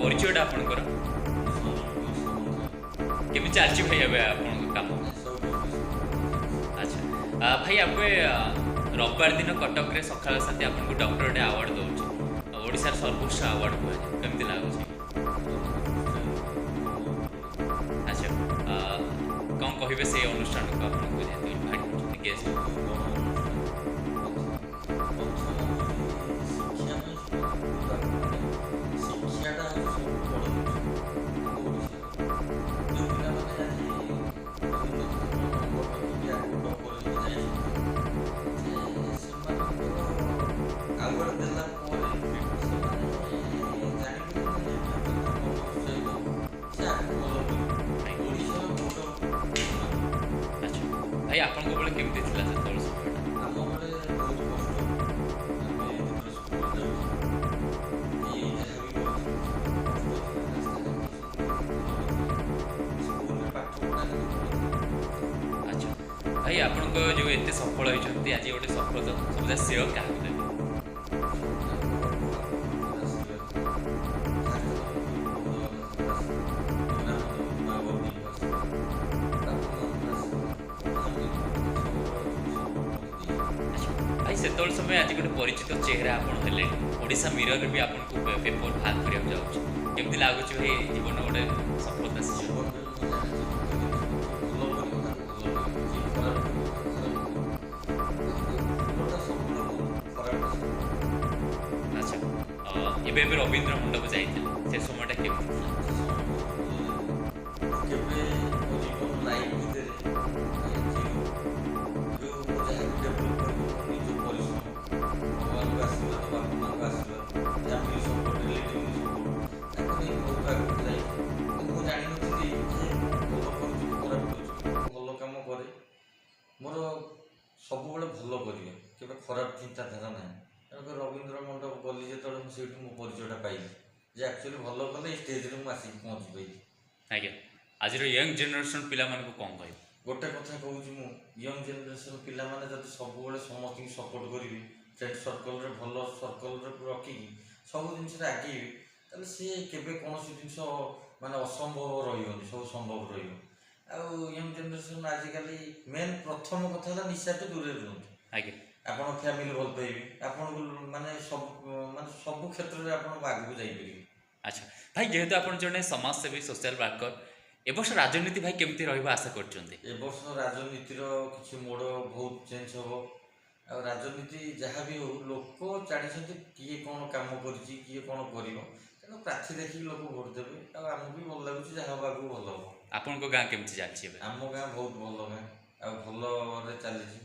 ପରିଚୟଟା ଆପଣଙ୍କର କେମିତି ଚାଲିଛି ଭାଇ ଏବେ ଆପଣଙ୍କ କାମ? ଆଚ୍ଛା ଭାଇ ଏବେ ରବିବାର ଦିନ କଟକରେ ସକାଳ ସାଥୀ ଆପଣଙ୍କୁ ଡକ୍ଟରେଟ୍ ଆୱାର୍ଡ଼ ଦେଉଛି, ଓଡ଼ିଶାର ସର୍ବୋଚ୍ଚ ଆୱାର୍ଡ଼ କୁହାଯାଏ, କେମିତି ଲାଗୁଛି? ଆଚ୍ଛା କ'ଣ କହିବେ ସେଇ ଅନୁଷ୍ଠାନକୁ ଆପଣଙ୍କୁ ଯେହେତୁ ଇନଭାଇଟ୍ କରୁଛନ୍ତି ଗେଷ୍ଟ? ଆଚ୍ଛା ଭାଇ ଆପଣଙ୍କ ବେଳେ କେମିତି ଥିଲା ସେତେବେଳେ ସମୟଟା? ଆଚ୍ଛା ଭାଇ ଆପଣଙ୍କ ଯେଉଁ ଏତେ ସଫଳ ହେଇଛନ୍ତି ଆଜି ଗୋଟେ ସଫଳତା ସବୁଯାକ ଶ୍ରେୟ କାହାକୁ ଦେବେ? ଆଚ୍ଛା ଭାଇ ସେତେବେଳେ ସମୟ ଆଜି ଗୋଟେ ପରିଚିତ ଚେହେରା ଆପଣ ହେଲେ, ଓଡ଼ିଶା ମିରରରେ ବି ଆପଣଙ୍କୁ ପେପର ବାହାର କରିବାକୁ ଯାଉଛି, କେମିତି ଲାଗୁଛି ଭାଇ ଜୀବନ ଗୋଟେ ସଫଳତା ସହ? ଆଚ୍ଛା ଏବେ ରବୀନ୍ଦ୍ର ମଣ୍ଡପ ଯାଇଥିଲେ, ସେ ସମୟଟା କେମିତି ଥିଲା? ମୋର ସବୁବେଳେ ଭଲ କରିବେ, କେବେ ଖରାପ ଚିନ୍ତାଧାରା ନାହିଁ। ତେଣୁକରି ରବୀନ୍ଦ୍ର ମଣ୍ଡପ ଗଲି ଯେତେବେଳେ ମୁଁ ସେଇଠି ମୋ ପରିଚୟଟା ପାଇଲି ଯେ ଆକ୍ଚୁଆଲି ଭଲ କଲେ ଏଇ ଷ୍ଟେଜ୍ରେ ମୁଁ ଆସିକି ପହଞ୍ଚି ପାରିଲି। ଆଜ୍ଞା ଆଜିର ୟଙ୍ଗ ଜେନେରେସନ୍ ପିଲାମାନଙ୍କୁ କ'ଣ କହିବେ? ଗୋଟେ କଥା କହୁଛି ମୁଁ, ୟଙ୍ଗ ଜେନେରେସନ୍ ପିଲାମାନେ ଯଦି ସବୁବେଳେ ସମସ୍ତଙ୍କୁ ସପୋର୍ଟ କରିବେ, ଫ୍ରେଣ୍ଡ ସର୍କଲରେ ଭଲ ସର୍କଲରେ ରଖିକି ସବୁ ଜିନିଷରେ ଆଗେଇବେ, ତାହେଲେ ସିଏ କେବେ କୌଣସି ଜିନିଷ ମାନେ ଅସମ୍ଭବ ରହିବନି, ସବୁ ସମ୍ଭବ ରହିବ। ଆଉ ୟଙ୍ଗ ଜେନେରେସନ୍ ଆଜିକାଲି ମେନ୍ ପ୍ରଥମ କଥା ହେଲା ନିଶାଠୁ ଦୂରରେ ରୁହନ୍ତୁ। ଆଜ୍ଞା ଆପଣ ଫ୍ୟାମିଲି ଭଲ ପାଇବେ, ଆପଣଙ୍କୁ ମାନେ ସବୁ କ୍ଷେତ୍ରରେ ଆପଣ ଆଗକୁ ଯାଇପାରିବେ। ଆଚ୍ଛା ଭାଇ ଯେହେତୁ ଆପଣ ଜଣେ ସମାଜସେବୀ ସୋସିଆଲ ୱାର୍କର, ଏ ବର୍ଷ ରାଜନୀତି ଭାଇ କେମିତି ରହିବ ଆଶା କରୁଛନ୍ତି? ଏ ବର୍ଷ ରାଜନୀତିର କିଛି ମୋଡ଼ ବହୁତ ଚେଞ୍ଜ ହେବ। ଆଉ ରାଜନୀତି ଯାହା ବି ହଉ, ଲୋକ ଜାଣିଛନ୍ତି କିଏ କ'ଣ କାମ କରିଛି, କିଏ କ'ଣ କରିବ, ତେଣୁ ପ୍ରାର୍ଥୀ ଦେଖିକି ଲୋକ ଭୋଟ ଦେବେ। ଆଉ ଆମକୁ ବି ଭଲ ଲାଗୁଛି, ଯାହା ହବ ଆଗକୁ ଭଲ ହେବ। ଆପଣଙ୍କ ଗାଁ କେମିତି ଚାଲିଛି ଏବେ? ଆମ ଗାଁ ବହୁତ ଭଲ ଗାଁ, ଆଉ ଭଲରେ ଚାଲିଛି,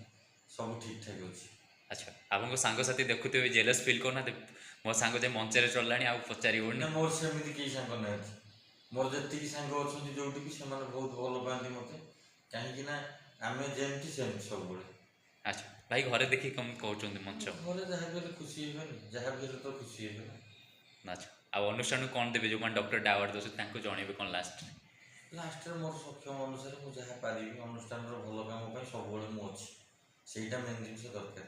ସବୁ ଠିକ୍ଠାକ୍ ଅଛି। ଆଚ୍ଛା ଆପଣଙ୍କ ସାଙ୍ଗସାଥି ଦେଖୁଥିବେ ଜେଲସ୍ ଫିଲ୍ କରୁନାହାନ୍ତି, ମୋ ସାଙ୍ଗ ଯେ ମଞ୍ଚରେ ଚଳିଲାଣି ଆଉ ପଚାରିବନି? ନା, ମୋର ସେମିତି କେହି ସାଙ୍ଗ ନାହାନ୍ତି। ମୋର ଯେତିକି ସାଙ୍ଗ ଅଛନ୍ତି ଯେଉଁଠିକି, ସେମାନେ ବହୁତ ଭଲ ପାଆନ୍ତି ମୋତେ, କାହିଁକି ନା ଆମେ ଯେମିତି ସେମିତି ସବୁବେଳେ। ଆଚ୍ଛା ଭାଇ ଘରେ ଦେଖି କ'ଣ କହୁଛନ୍ତି ମଞ୍ଚ? ଘରେ ଯାହା ବି ହେଲେ ଖୁସି ହେବେନି, ଯାହା ବି ହେଲେ ତ ଖୁସି ହେବେ। ଆଚ୍ଛା ଆଉ ଅନୁଷ୍ଠାନକୁ କ'ଣ ଦେବେ, ଯେଉଁମାନେ ଡକ୍ଟରେଟ୍ ଆୱାର୍ଡ଼ ଦେଉଛନ୍ତି ତାଙ୍କୁ ଜଣେଇବେ କ'ଣ ଲାଷ୍ଟରେ? ଲାଷ୍ଟରେ ମୋର ସକ୍ଷମ ଅନୁସାରେ ମୁଁ ଯାହା ପାରିବି ଅନୁଷ୍ଠାନର ଭଲ କାମ ପାଇଁ ସବୁବେଳେ ମୁଁ ଅଛି, ସେଇଟା ମେନ୍ ଜିନିଷ ଦରକାର।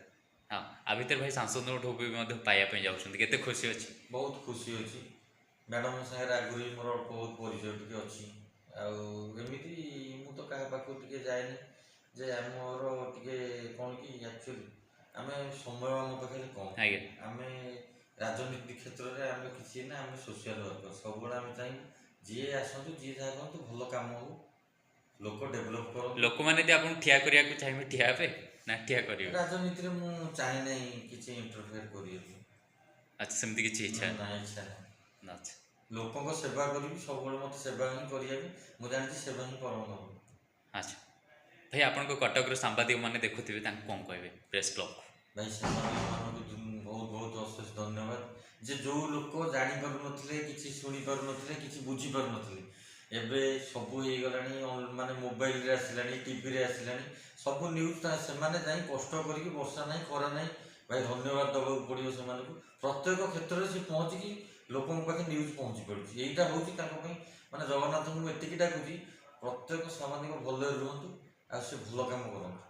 ହଁ ଆ ଭିତରେ ଭାଇ ସାଂସଦଙ୍କଠୁ ବି ମଧ୍ୟ ପାଇବା ପାଇଁ ଯାଉଛନ୍ତି, କେତେ ଖୁସି ଅଛି? ବହୁତ ଖୁସି ଅଛି। ମ୍ୟାଡ଼ାମଙ୍କ ସାଙ୍ଗରେ ଆଗରୁ ବି ମୋର ଅଳ୍ପ ବହୁତ ପରିଚୟ ଟିକେ ଅଛି। ଆଉ ଏମିତି ମୁଁ ତ କାହା ପାଖକୁ ଟିକେ ଯାଏନି, ଯେ ଆମର ଟିକେ କ'ଣ କି ଆକ୍ଚୁଆଲି ଆମେ ସମୟ ଆମ ପାଖରେ କମ୍। ଆଜ୍ଞା ଆମେ ରାଜନୀତି କ୍ଷେତ୍ରରେ ଆମେ କିଛି ନା, ଆମେ ସୋସିଆଲ ୱାର୍କର। ସବୁବେଳେ ଆମେ ଚାହିଁବୁ ଯିଏ ଆସନ୍ତୁ, ଯିଏ ଯାହା କରନ୍ତୁ, ଭଲ କାମ ହଉ, ଲୋକ ଡେଭଲପ୍ କରନ୍ତୁ। ଲୋକମାନେ ଯଦି ଆପଣଙ୍କୁ ଠିଆ କରିବାକୁ ଚାହିଁବେ ଠିଆ ହେବେ ନା ଠିଆ କରିବେ? ରାଜନୀତିରେ ମୁଁ ଚାହେଁ ନାହିଁ କିଛି ଇଣ୍ଟରଫିୟର କରିବାକୁ। ଆଚ୍ଛା ସେମିତି କିଛି ଇଚ୍ଛା ନା, ଇଚ୍ଛା ନାହିଁ। ଆଚ୍ଛା ଲୋକଙ୍କ ସେବା କରିବି, ସବୁବେଳେ ମୋତେ ସେବା ହିଁ କରିବାକୁ, ମୁଁ ଜାଣିଛି ସେବା ହିଁ ପରମ ଧର୍ମ। ଆଚ୍ଛା ଭାଇ ଆପଣଙ୍କ କଟକର ସାମ୍ବାଦିକମାନେ ଦେଖୁଥିବେ, ତାଙ୍କୁ କ'ଣ କହିବେ ପ୍ରେସ୍ କ୍ଲବ୍କୁ? ଭାଇ ସେମାନଙ୍କୁ ବହୁତ ବହୁତ ଅଶେଷ ଧନ୍ୟବାଦ, ଯେ ଯେଉଁ ଲୋକ ଜାଣିପାରୁନଥିଲେ, କିଛି ଶୁଣିପାରୁନଥିଲେ, କିଛି ବୁଝିପାରୁନଥିଲେ, ଏବେ ସବୁ ହେଇଗଲାଣି, ମାନେ ମୋବାଇଲରେ ଆସିଲାଣି, ଟିଭିରେ ଆସିଲାଣି, ସବୁ ନ୍ୟୁଜ୍ ସେମାନେ ଯାଇ କଷ୍ଟ କରିକି, ବର୍ଷା ନାହିଁ ଖରା ନାହିଁ, ଭାଇ ଧନ୍ୟବାଦ ଦେବାକୁ ପଡ଼ିବ ସେମାନଙ୍କୁ। ପ୍ରତ୍ୟେକ କ୍ଷେତ୍ରରେ ସେ ପହଞ୍ଚିକି ଲୋକଙ୍କ ପାଖେ ନ୍ୟୁଜ୍ ପହଞ୍ଚି ପାରୁଛି, ଏଇଟା ହେଉଛି ତାଙ୍କ ପାଇଁ। ମାନେ ଜଗନ୍ନାଥଙ୍କୁ ଏତିକି ଡାକୁଛି, ପ୍ରତ୍ୟେକ ସାମ୍ବାଦିକ ଭଲରେ ରୁହନ୍ତୁ, ଆଉ ସେ ଭଲ କାମ କରନ୍ତୁ।